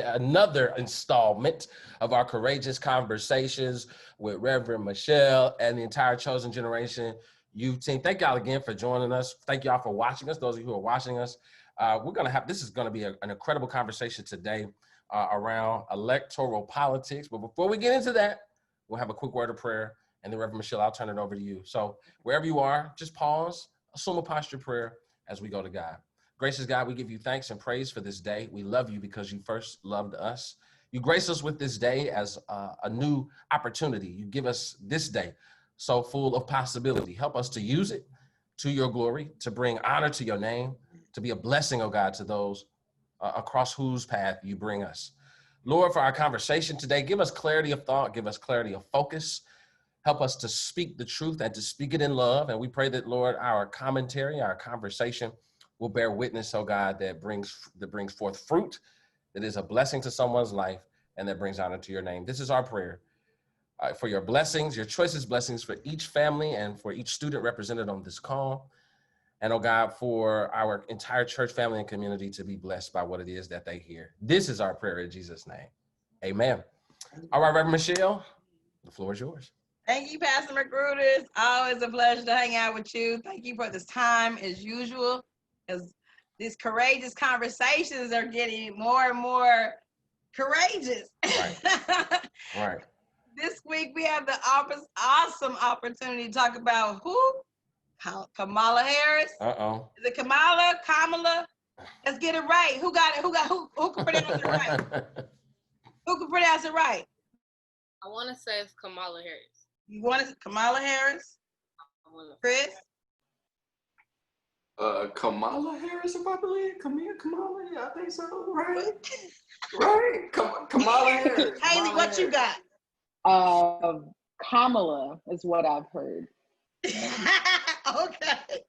another installment of our Courageous Conversations with Reverend Michelle and the entire Chosen Generation youth team. Thank y'all again for joining us. Thank y'all for watching us. Those of you who are watching us, this is going to be an incredible conversation today around electoral politics. But before we get into that, we'll have a quick word of prayer, and then Reverend Michelle, I'll turn it over to you. So wherever you are, just pause, assume a posture of prayer as we go to God. Gracious God, we give you thanks and praise for this day. We love you because you first loved us. You grace us with this day as a new opportunity. You give us this day so full of possibility. Help us to use it to your glory, to bring honor to your name, to be a blessing, oh God, to those across whose path you bring us. Lord, for our conversation today, give us clarity of thought, give us clarity of focus. Help us to speak the truth and to speak it in love. And we pray that, Lord, our commentary, our conversation will bear witness, oh God, that brings forth fruit, that is a blessing to someone's life, and that brings honor to your name. This is our prayer for your blessings, your choicest blessings for each family and for each student represented on this call. And, oh God, for our entire church family and community to be blessed by what it is that they hear. This is our prayer in Jesus' name. Amen. All right, Reverend Michelle, the floor is yours. Thank you, Pastor McGruder. It's always a pleasure to hang out with you. Thank you for this time, as usual, because these courageous conversations are getting more and more courageous. Right. Right. This week, we have the awesome opportunity to talk about who? Kamala Harris. Uh-oh. Is it Kamala? Let's get it right. Who got it? Who can pronounce it right? Who can pronounce it right? I want to say it's Kamala Harris. You want it Kamala Harris? Chris? Kamala Harris, if I believe. Kamala, yeah, I think so, right? Right? Kamala Harris. Haley, what you got? Kamala is what I've heard. Okay.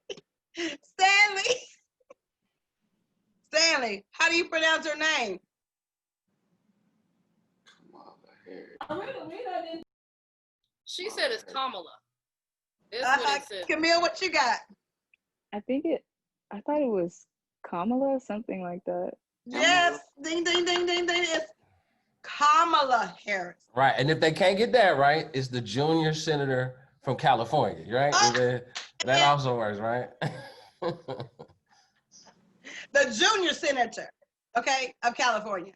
Stanley, how do you pronounce her name? Kamala Harris. She said it's Kamala. That's what it said. Camille, what you got? I thought it was Kamala, something like that. Yes, ding, ding, ding, ding, ding. It's Kamala Harris. Right, and if they can't get that right, it's the junior senator from California, right? That also works, right? The junior senator, okay, of California.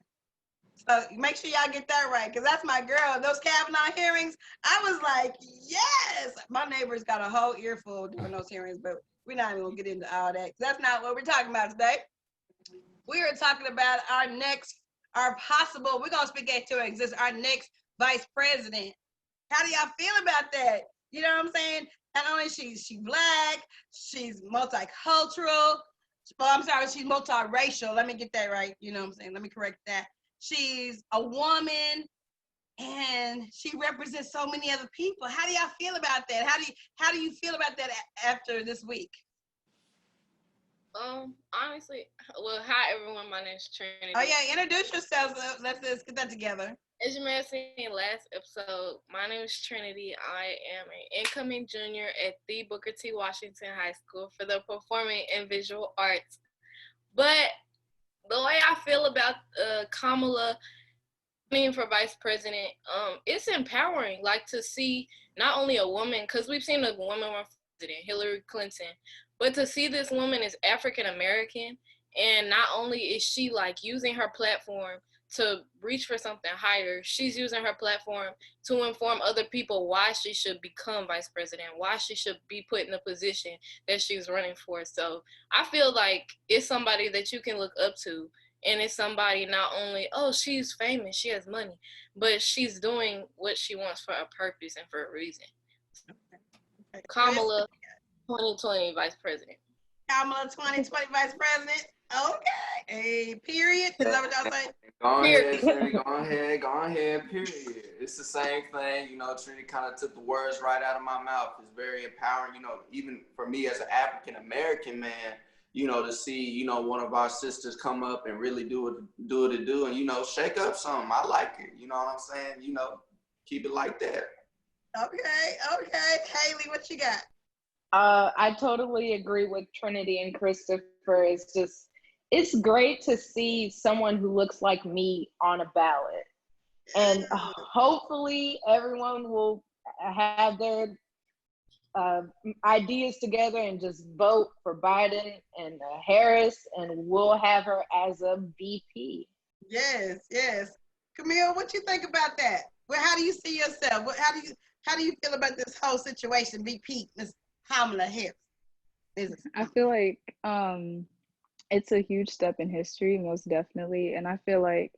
So make sure y'all get that right, because that's my girl. Those Kavanaugh hearings, I was like, yes. My neighbors got a whole earful during those hearings, but we're not even gonna get into all that. That's not what we're talking about today. We are talking about we're gonna speak into existence, our next vice president. How do y'all feel about that? You know what I'm saying? Not only is she black, she's multicultural. Well, I'm sorry, she's multiracial. Let me get that right. You know what I'm saying? Let me correct that. She's a woman, and she represents so many other people. How do y'all feel about that? How do you feel about that after this week? Honestly, well, hi everyone. My name is Trinity. Oh yeah, introduce yourselves. Let's get that together. As you may have seen in last episode, my name is Trinity. I am an incoming junior at the Booker T. Washington High School for the Performing and Visual Arts. But the way I feel about Kamala being for vice president, it's empowering, like to see not only a woman, because we've seen a woman run for president, Hillary Clinton, but to see this woman is African American, and not only is she like using her platform to reach for something higher, she's using her platform to inform other people why she should become vice president, why she should be put in the position that she's running for. So I feel like it's somebody that you can look up to, and it's somebody not only, oh, she's famous, she has money, but she's doing what she wants for a purpose and for a reason. Okay. Kamala 2020 vice president. Kamala 2020 vice president. Okay. A period. Is that what y'all say? Go ahead, Trinity. Go ahead, period. It's the same thing. You know, Trinity kind of took the words right out of my mouth. It's very empowering, you know, even for me as an African-American man, you know, to see, you know, one of our sisters come up and really do what it do and, you know, shake up something. I like it. You know what I'm saying? You know, keep it like that. Okay. Haley, what you got? I totally agree with Trinity and Christopher. It's just, it's great to see someone who looks like me on a ballot. And hopefully everyone will have their ideas together and just vote for Biden and Harris, and we'll have her as a VP. Yes, yes. Camille, what you think about that? Well, how do you see yourself? How do you feel about this whole situation, VP, Ms. Kamala Harris? I feel like it's a huge step in history, most definitely, and I feel like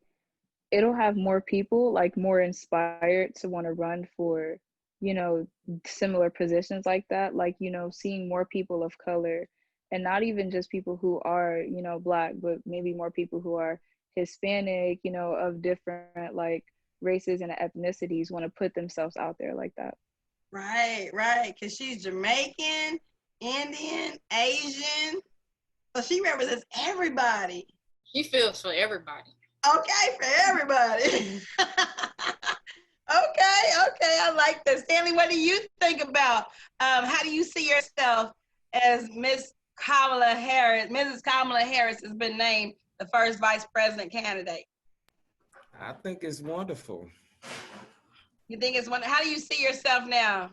it'll have more people like more inspired to want to run for, you know, similar positions like that, like, you know, seeing more people of color, and not even just people who are, you know, Black, but maybe more people who are Hispanic, you know, of different like races and ethnicities want to put themselves out there like that. Right, right. Because she's Jamaican, Indian, Asian. So she represents everybody. She feels for everybody. Okay, for everybody. Okay, I like that. Stanley, what do you think about how do you see yourself as Miss Kamala Harris? Mrs. Kamala Harris has been named the first vice president candidate. I think it's wonderful. You think it's one? How do you see yourself now?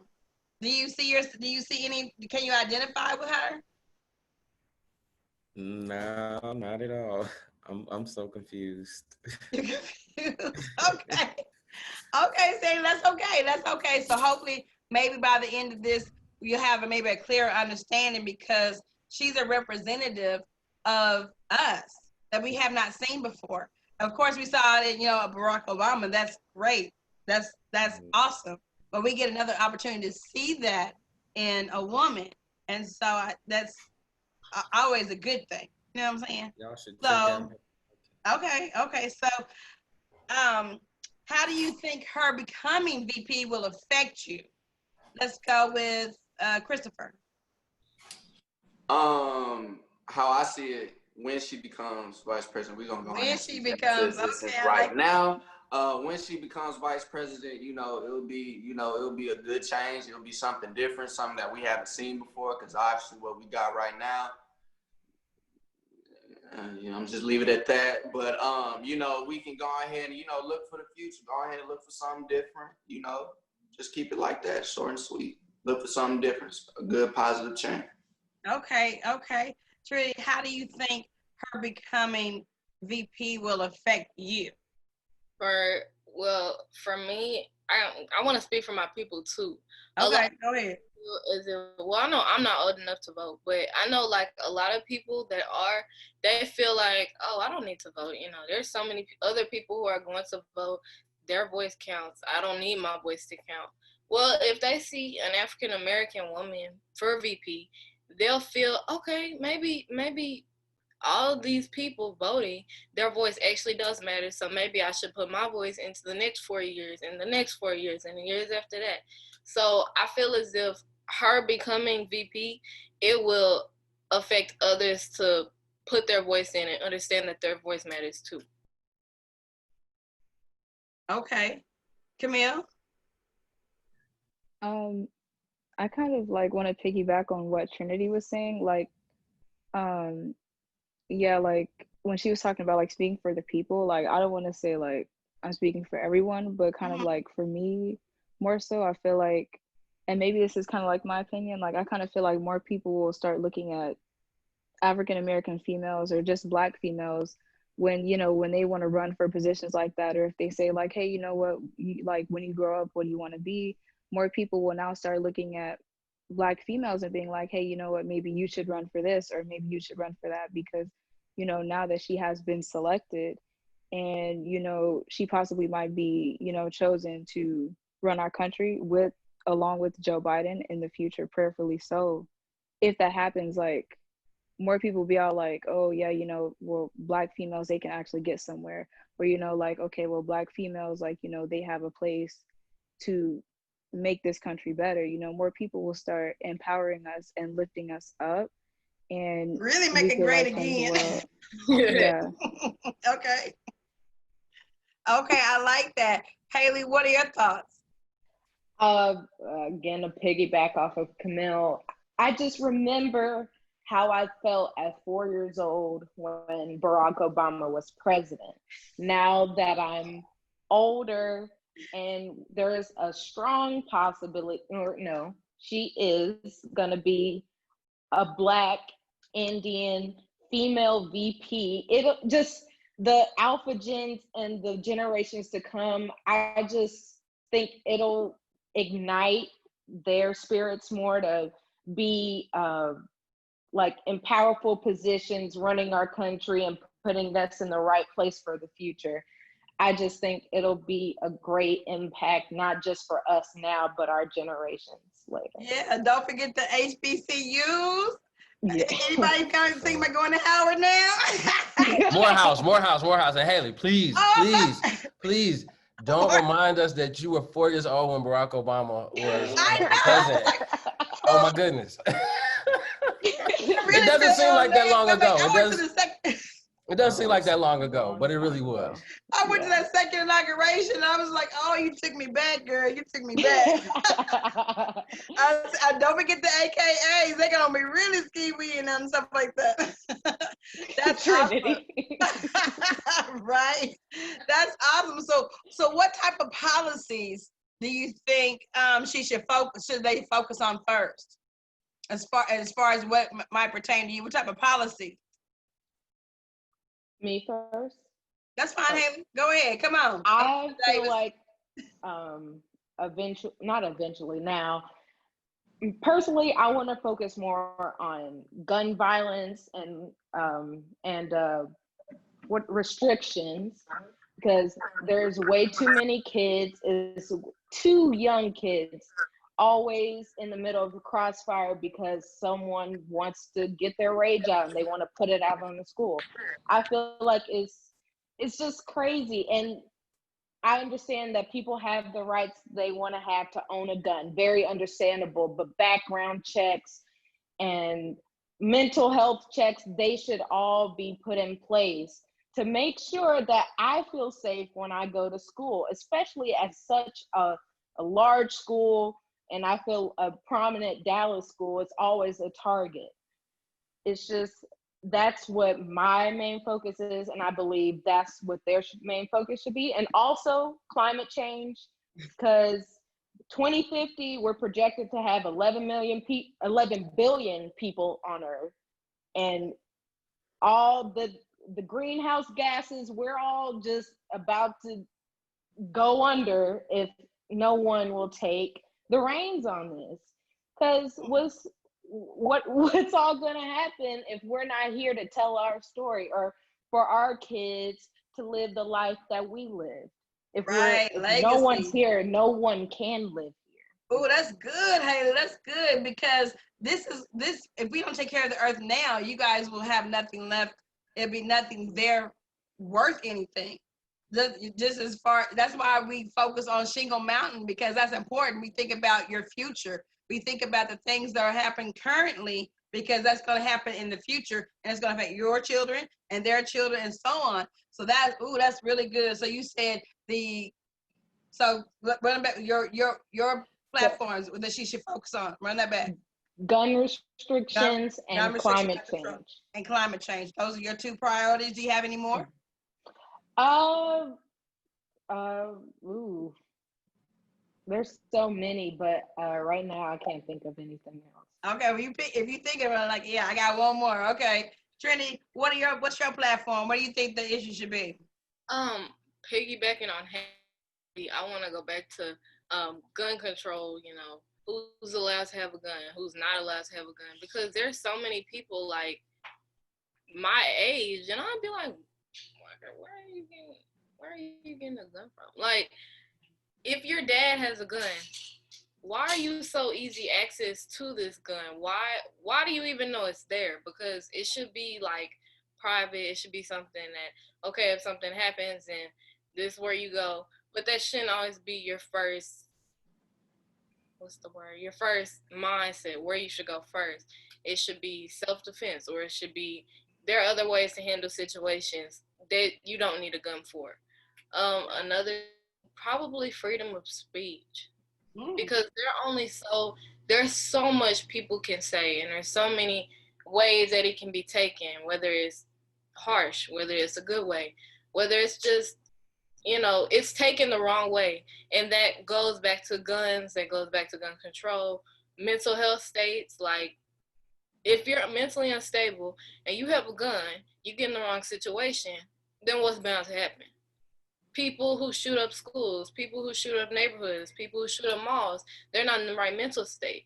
Do you see any? Can you identify with her? No, not at all. I'm so confused. You're confused. Okay. Okay, Sandy, that's okay. That's okay. So hopefully, maybe by the end of this, you'll have maybe a clearer understanding, because she's a representative of us that we have not seen before. Of course, we saw it in, you know, Barack Obama. That's great. That's awesome. But we get another opportunity to see that in a woman, and so that's always a good thing. You know what I'm saying? Y'all should So, check out. okay. So, how do you think her becoming VP will affect you? Let's go with Christopher. How I see it, when she becomes vice president, we're gonna go When ahead she and becomes, this is okay, right like now. When she becomes vice president, it'll be a good change. It'll be something different, something that we haven't seen before. Because obviously, what we got right now, I'm just leave it at that. But we can go ahead and look for the future. Go ahead and look for something different. Just keep it like that, short and sweet. Look for something different, a good positive change. Okay. Trudy, how do you think her becoming VP will affect you? For me, I want to speak for my people too. Okay, go ahead. I know I'm not old enough to vote, but I know like a lot of people that are, they feel like, oh, I don't need to vote. You know, there's so many other people who are going to vote. Their voice counts. I don't need my voice to count. Well, if they see an African American woman for VP, they'll feel, okay, maybe all these people voting, their voice actually does matter. So maybe I should put my voice into the next 4 years, and the next 4 years, and the years after that. So I feel as if her becoming VP, it will affect others to put their voice in and understand that their voice matters too. Okay. Camille? I kind of like want to piggyback on what Trinity was saying. Like, yeah, like when she was talking about like speaking for the people, like I don't want to say like I'm speaking for everyone, but kind of like for me more so, I feel like, and maybe this is kind of like my opinion, like I kind of feel like more people will start looking at African American females or just Black females when, you know, when they want to run for positions like that, or if they say like, hey, you know what, like when you grow up, what do you want to be? More people will now start looking at Black females and being like, hey, you know what, maybe you should run for this, or maybe you should run for that, because, you know, now that she has been selected and, you know, she possibly might be, you know, chosen to run our country along with Joe Biden in the future, prayerfully so. If that happens, like more people will be all like, oh yeah, you know, well, Black females, they can actually get somewhere. Or, you know, like, okay, well, Black females, like, you know, they have a place to make this country better. You know, more people will start empowering us and lifting us up, and really make it great again. Yeah. Okay, I like that. Haley, what are your thoughts? Again, to piggyback off of Camille, I just remember how I felt at 4 years old when Barack Obama was president. Now that I'm older and there is a strong possibility, or no, she is going to be a Black Indian female VP. It'll just, the alpha gens and the generations to come, I just think it'll ignite their spirits more to be like in powerful positions running our country and putting us in the right place for the future. I just think it'll be a great impact, not just for us now, but our generations later. Yeah, don't forget the HBCUs. Yeah. Anybody kind of think about going to Howard now? Morehouse. And Haley, please, please don't remind us that you were 4 years old when Barack Obama was president. Oh my goodness. It doesn't seem like that long ago. It doesn't seem like that long ago, but it really was. I went to that second inauguration and I was like, oh, you took me back, girl. You took me back. I don't forget the AKAs. They're going to be really ski-weeing and stuff like that. That's Trinity. Awesome. Right? That's awesome. So what type of policies do you think should they focus on first? As far as what might pertain to you, what type of policy? Me first? That's fine, Haley. Go ahead. Come on. I feel like now, personally, I want to focus more on gun violence and what restrictions, because there's way too many kids, is too young kids always in the middle of a crossfire because someone wants to get their rage out and they want to put it out on the school. I feel like it's just crazy. And I understand that people have the rights they want to have to own a gun. Very understandable, but background checks and mental health checks, they should all be put in place to make sure that I feel safe when I go to school, especially at such a large school. And I feel a prominent Dallas school is always a target. It's just, that's what my main focus is. And I believe that's what their main focus should be. And also climate change, because 2050, we're projected to have 11 billion people on Earth. And all the greenhouse gases, we're all just about to go under if no one will take the reins on this, because what's all going to happen if we're not here to tell our story, or for our kids to live the life that we live? If no one's here, no one can live here. Oh, that's good, Haley. That's good, because this if we don't take care of the earth now, you guys will have nothing left. It'll be nothing there worth anything. Just as far, that's why we focus on Shingle Mountain, because that's important. We think about your future. We think about the things that are happening currently, because that's going to happen in the future, and it's going to affect your children and their children and so on. So that's really good. So you said run back your platforms that she should focus on. Run that back. Gun restrictions and climate change. And climate change. Those are your two priorities. Do you have any more? There's so many, but right now I can't think of anything else. Okay, well, if you think of it, like, yeah, I got one more. Okay, Trinity, what's your platform? What do you think the issue should be? Piggybacking on Haley, I want to go back to gun control. You know, who's allowed to have a gun, who's not allowed to have a gun, because there's so many people like my age, and I'd be like, where are you getting a gun from? Like, if your dad has a gun, why are you so easy access to this gun? Why do you even know it's there? Because it should be like private. It should be something that, okay, if something happens and this is where you go, but that shouldn't always be your first, your first mindset, where you should go first. It should be self-defense, or it should be, there are other ways to handle situations that you don't need a gun for. Another, probably freedom of speech, because there's so much people can say, and there's so many ways that it can be taken, whether it's harsh, whether it's a good way, whether it's just, you know, it's taken the wrong way. And that goes back to guns, that goes back to gun control, mental health states. Like, if you're mentally unstable and you have a gun, you get in the wrong situation, then what's bound to happen? People who shoot up schools, people who shoot up neighborhoods, people who shoot up malls, they're not in the right mental state.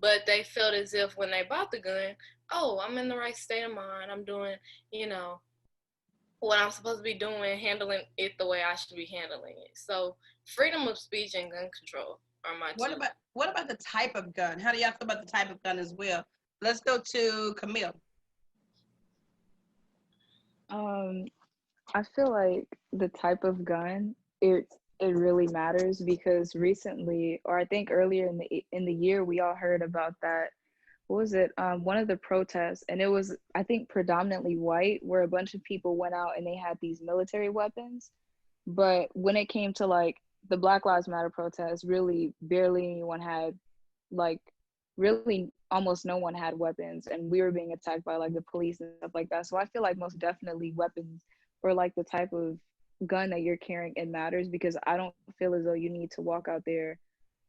But they felt as if when they bought the gun, oh, I'm in the right state of mind. I'm doing, you know, what I'm supposed to be doing, handling it the way I should be handling it. So freedom of speech and gun control are my two. What about the type of gun? How do y'all feel about the type of gun as well? Let's go to Camille. I feel like the type of gun, it really matters, because recently, or I think earlier in the year, we all heard about that. What was it? One of the protests, and it was, I think, predominantly white, where a bunch of people went out and they had these military weapons. But when it came to like the Black Lives Matter protests, really barely anyone had, like, really almost no one had weapons, and we were being attacked by like the police and stuff like that. So I feel like most definitely weapons, or like the type of gun that you're carrying, it matters, because I don't feel as though you need to walk out there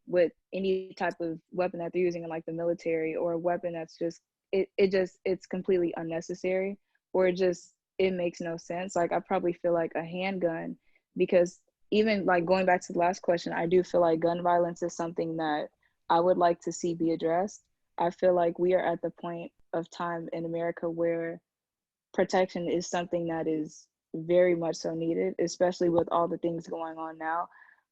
with any type of weapon that they're using in like the military, or a weapon that's just it's completely unnecessary, or it makes no sense. Like, I probably feel like a handgun, because even like going back to the last question, I do feel like gun violence is something that I would like to see be addressed. I feel like we are at the point of time in America where protection is something that is very much so needed, especially with all the things going on now.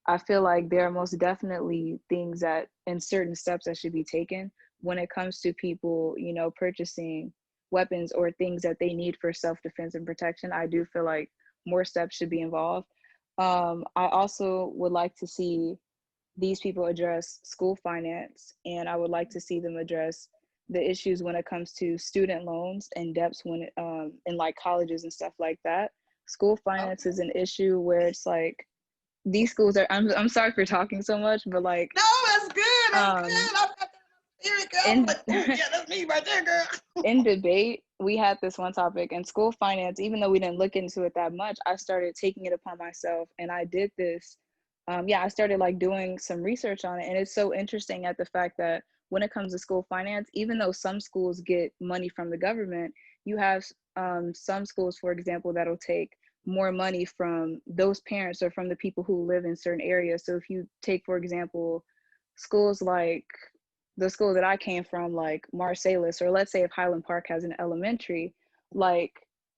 I feel like there are most definitely things that, and certain steps that should be taken when it comes to people, you know, purchasing weapons or things that they need for self-defense and protection. I do feel like more steps should be involved. I also would like to see these people address school finance, and I would like to see them address the issues when it comes to student loans and debts when in like colleges and stuff like that. School finance is an issue where it's like, these schools are, I'm sorry for talking so much, but like, No, that's good. That's good. Here it goes. Like, oh, yeah, that's me right there, girl. In debate, we had this one topic, and school finance, even though we didn't look into it that much, I started taking it upon myself, and I did this. I started like doing some research on it, and it's so interesting at the fact that when it comes to school finance, even though some schools get money from the government, you have some schools, for example, that'll take more money from those parents or from the people who live in certain areas. So if you take, for example, schools like the school that I came from, like Marsalis, or let's say if Highland Park has an elementary, like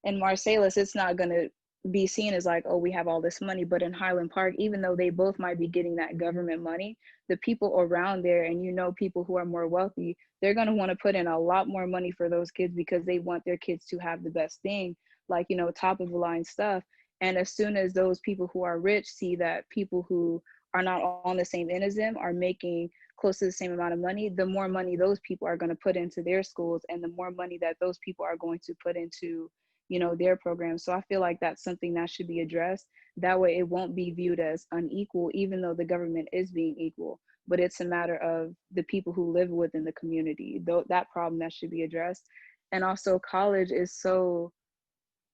in Marsalis, it's not going to be seen as like, oh, we have all this money. But in Highland Park, even though they both might be getting that government money, the people around there, and you know, people who are more wealthy, they're going to want to put in a lot more money for those kids, because they want their kids to have the best thing, like, you know, top of the line stuff. And as soon as those people who are rich see that people who are not on the same end as them are making close to the same amount of money, the more money those people are going to put into their schools, and the more money that those people are going to put into, you know, their programs. So I feel like that's something that should be addressed. That way it won't be viewed as unequal, even though the government is being equal, but it's a matter of the people who live within the community, though, that problem that should be addressed. And also, college is so,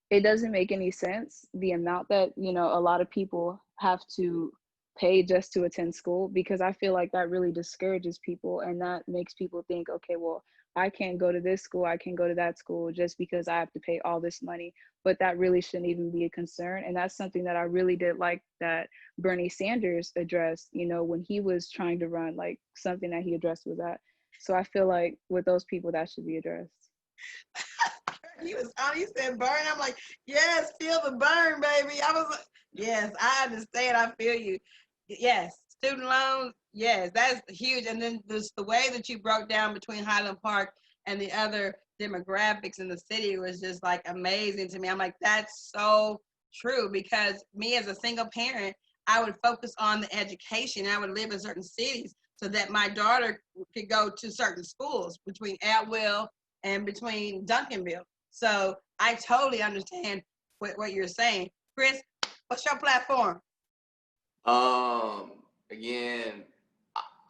it doesn't make any sense, the amount that, you know, a lot of people have to pay just to attend school, because I feel like that really discourages people, and that makes people think, okay, well, I can't go to this school, I can go to that school just because I have to pay all this money. But that really shouldn't even be a concern. And that's something that I really did like that Bernie Sanders addressed, you know, when he was trying to run, like something that he addressed was that. So I feel like with those people, that should be addressed. You was on, you said burn. I'm like, yes, feel the burn, baby. I was like, yes, I understand. I feel you. Yes, student loans. Yes, that's huge. And then just the way that you broke down between Highland Park and the other demographics in the city was just like amazing to me. I'm like, that's so true, because me as a single parent, I would focus on the education. I would live in certain cities so that my daughter could go to certain schools between Atwell and between Duncanville. So I totally understand what you're saying. Chris, what's your platform? Again,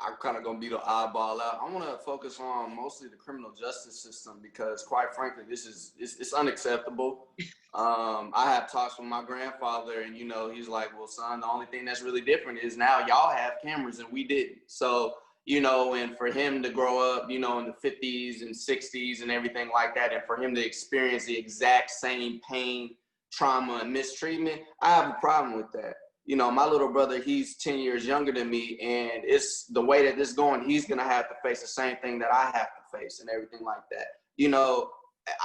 I'm kind of gonna be the oddball out. I want to focus on mostly the criminal justice system because, quite frankly, it's unacceptable. I have talks with my grandfather, and he's like, "Well, son, the only thing that's really different is now y'all have cameras and we didn't." So, and for him to grow up, in the 50s and 60s and everything like that, and for him to experience the exact same pain, trauma, and mistreatment, I have a problem with that. My little brother, he's 10 years younger than me, and it's the way that this is going, he's going to have to face the same thing that I have to face and everything like that.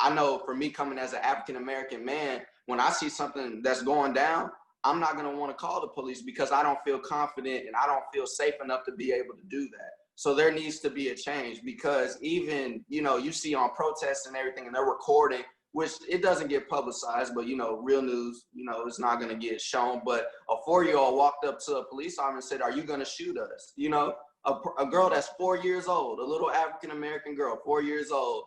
I know for me coming as an African-American man, when I see something that's going down, I'm not going to want to call the police because I don't feel confident and I don't feel safe enough to be able to do that. So there needs to be a change because even, you see on protests and everything and they're recording, which it doesn't get publicized, but real news, it's not going to get shown. But a 4-year-old walked up to a police officer and said, "Are you going to shoot us?" A girl that's 4 years old, a little African-American girl, 4 years old,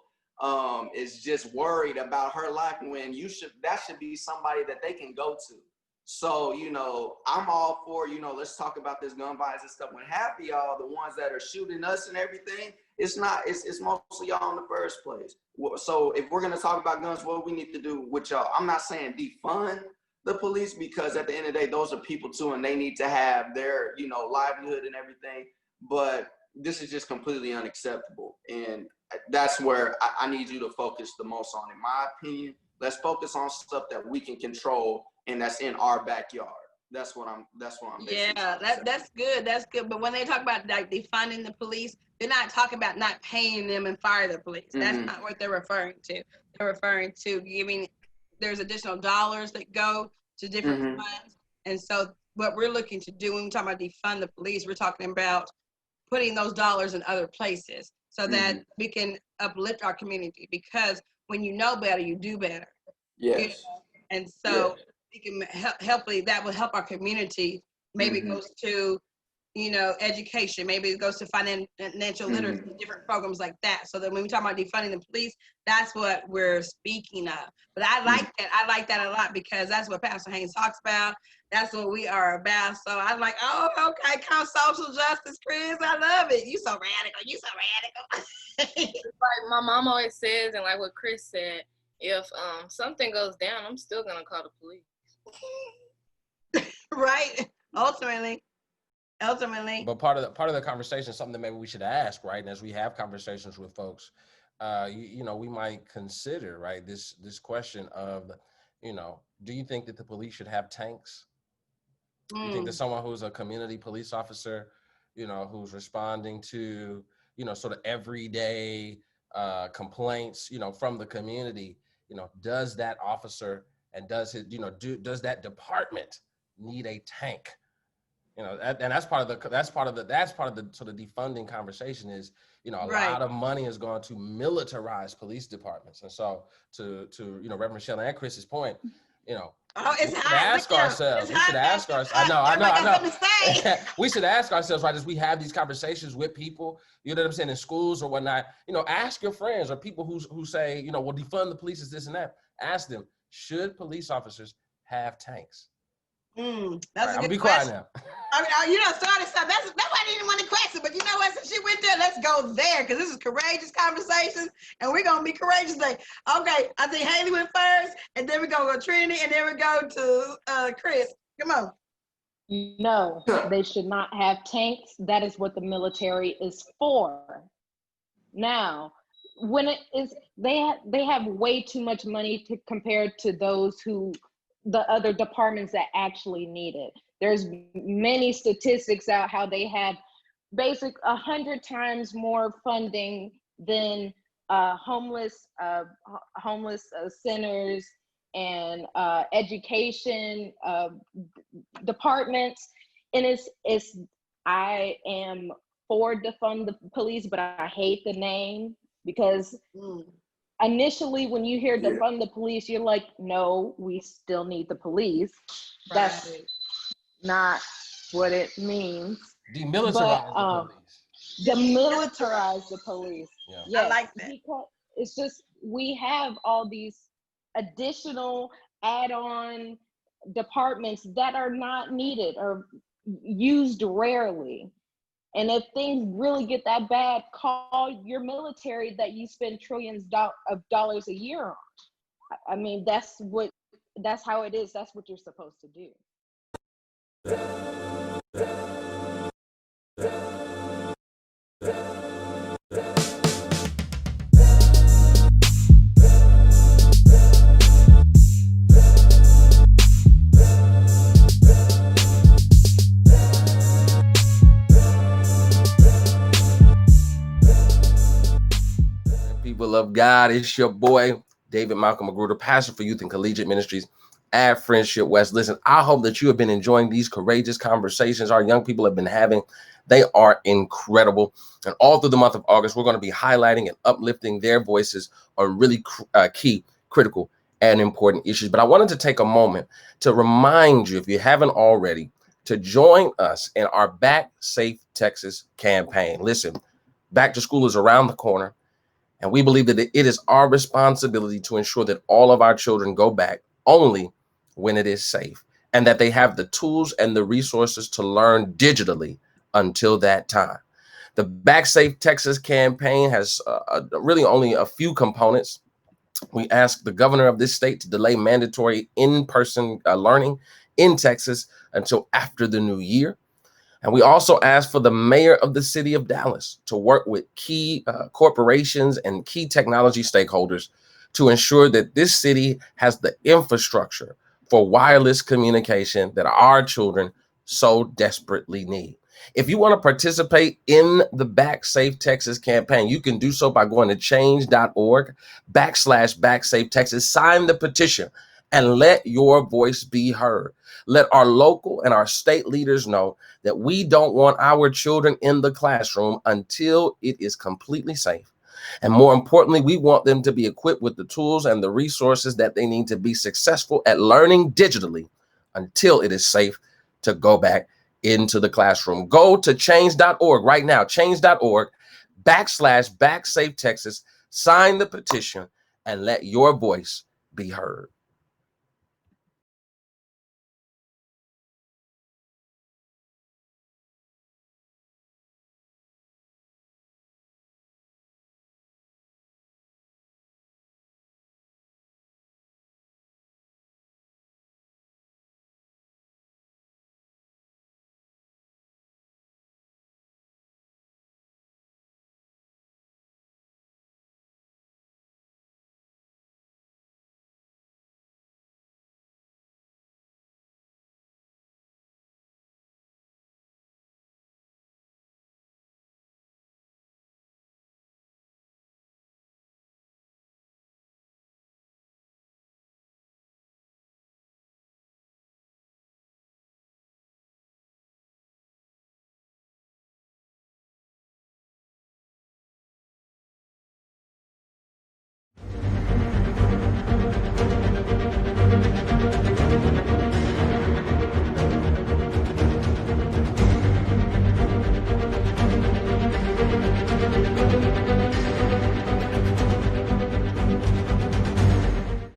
is just worried about her life when that should be somebody that they can go to. So, I'm all for, let's talk about this gun violence and stuff. When half of y'all, the ones that are shooting us and everything, it's mostly y'all in the first place. So if we're going to talk about guns, what we need to do with y'all, I'm not saying defund the police because at the end of the day, those are people too, and they need to have their, livelihood and everything. But this is just completely unacceptable. And that's where I need you to focus the most on. In my opinion, let's focus on stuff that we can control and that's in our backyard. That's what I'm basically Yeah, that's good. That's good. But when they talk about like defunding the police, they're not talking about not paying them and fire the police. That's not what they're referring to. They're referring to giving, there's additional dollars that go to different funds. And so what we're looking to do when we talk about defund the police, we're talking about putting those dollars in other places so that we can uplift our community, because when you know better, you do better. Yes. And so we can hopefully that will help our community. Maybe it goes to, education. Maybe it goes to financial literacy, different programs like that. So that when we talk about defunding the police, that's what we're speaking of. But I like that. I like that a lot because that's what Pastor Haynes talks about. That's what we are about. So I'm like, oh, okay, come social justice, Chris. I love it. You so radical. You so radical. Like my mom always says, and like what Chris said, if something goes down, I'm still gonna call the police. Right. Ultimately. But part of the conversation is something that maybe we should ask, right? And as we have conversations with folks, we might consider, right, this question of, do you think that the police should have tanks? Do you think that someone who's a community police officer, who's responding to, sort of everyday complaints, from the community, does that officer and does that department need a tank? And that's part of the sort of defunding conversation is, a lot of money is going to militarize police departments. And so to Reverend Michelle and Chris's point, we should ask ourselves. I know. We should ask ourselves, right, as we have these conversations with people, you know what I'm saying, in schools or whatnot, ask your friends or people who say, well, defund the police is this and that. Ask them, should police officers have tanks? That's a good be question. quiet now. Started something. That's why I didn't want to question. But you know what? Since she went there, let's go there because this is courageous conversations, and we're gonna be courageous today. Okay, I think Haley went first, and then we're gonna go Trinity, and then we go to Chris. Come on. No, they should not have tanks. That is what the military is for. Now, when it is, they have way too much money compared to the other departments that actually need it. There's many statistics out how they have 100 times more funding than homeless centers and education departments. And I am for defund the police, but I hate the name because initially when you hear defund the police, you're like, no, we still need the police. Right. That's not what it means. Demilitarize the police. Demilitarize the police. Yeah. Yes, I like that. Because it's just, we have all these additional add-on departments that are not needed or used rarely. And if things really get that bad, call your military that you spend trillions of dollars a year on. I mean, that's how it is. That's what you're supposed to do. People of God, it's your boy, David Malcolm Magruder, pastor for youth and collegiate ministries at Friendship West. Listen, I hope that you have been enjoying these courageous conversations our young people have been having. They are incredible. And all through the month of August, we're going to be highlighting and uplifting their voices on really key, critical, and important issues. But I wanted to take a moment to remind you, if you haven't already, to join us in our Back Safe Texas campaign. Listen, back to school is around the corner. And we believe that it is our responsibility to ensure that all of our children go back only when it is safe, and that they have the tools and the resources to learn digitally until that time. The Back Safe Texas campaign has really only a few components. We ask the governor of this state to delay mandatory in-person learning in Texas until after the new year. And we also asked for the mayor of the city of Dallas to work with key corporations and key technology stakeholders to ensure that this city has the infrastructure for wireless communication that our children so desperately need. If you want to participate in the Back Safe Texas campaign, you can do so by going to change.org/BackSafeTexas. Sign the petition and let your voice be heard. Let our local and our state leaders know that we don't want our children in the classroom until it is completely safe. And more importantly, we want them to be equipped with the tools and the resources that they need to be successful at learning digitally until it is safe to go back into the classroom. Go to change.org right now, change.org/BackSafeTexas. Sign the petition and let your voice be heard.